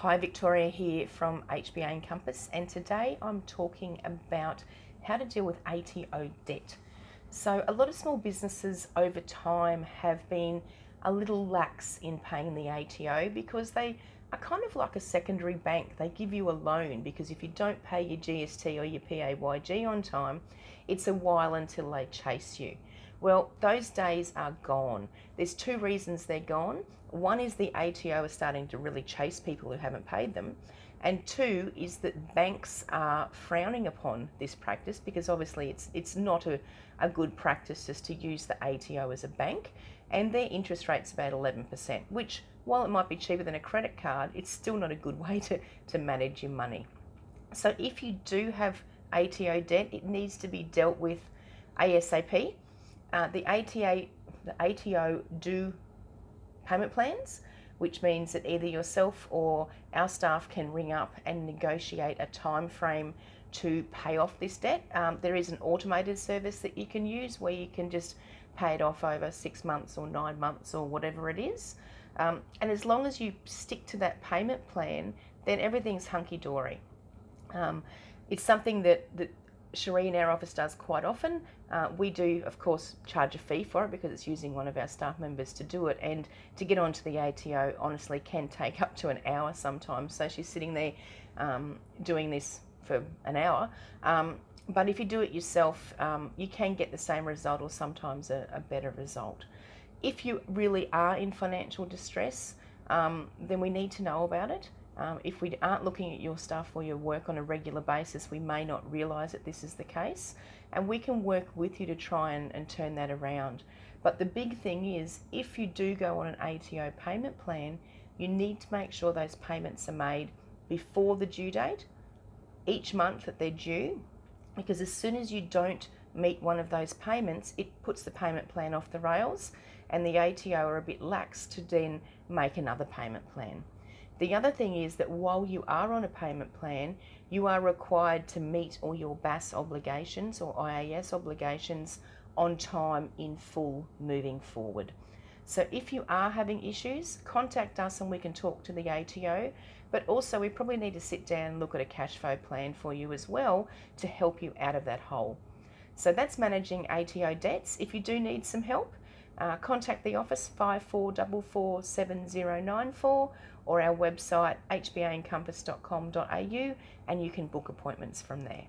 Hi, Victoria here from HBA Encompass, and today I'm talking about how to deal with ATO debt. So a lot of small businesses over time have been a little lax in paying the ATO because they are kind of like a secondary bank. They give you a loan because if you don't pay your GST or your PAYG on time, it's a while until they chase you. Well, those days are gone. There's two reasons they're gone. One is the ATO is starting to really chase people who haven't paid them. And two is that banks are frowning upon this practice because obviously it's not a good practice just to use the ATO as a bank. And their interest rate's about 11%, which while it might be cheaper than a credit card, it's still not a good way to manage your money. So if you do have ATO debt, it needs to be dealt with ASAP. The ATO do payment plans, which means that either yourself or our staff can ring up and negotiate a time frame to pay off this debt. There is an automated service that you can use where you can just pay it off over 6 months or 9 months or whatever it is. And as long as you stick to that payment plan, then everything's hunky-dory. It's something that Cherie in our office does quite often. We do, of course, charge a fee for it because it's using one of our staff members to do it, and to get onto the ATO honestly can take up to an hour sometimes. So she's sitting there doing this for an hour. But if you do it yourself, you can get the same result or sometimes a better result. If you really are in financial distress, then we need to know about it. If we aren't looking at your stuff or your work on a regular basis, we may not realise that this is the case, and we can work with you to try and turn that around. But the big thing is, if you do go on an ATO payment plan, you need to make sure those payments are made before the due date, each month that they're due, because as soon as you don't meet one of those payments, it puts the payment plan off the rails, and the ATO are a bit lax to then make another payment plan. The other thing is that while you are on a payment plan, you are required to meet all your BAS obligations or IAS obligations on time in full moving forward. So if you are having issues, contact us and we can talk to the ATO, but also we probably need to sit down and look at a cash flow plan for you as well to help you out of that hole. So that's managing ATO debts. If you do need some help, contact the office 5444 7094 or our website hbaencompass.com.au, and you can book appointments from there.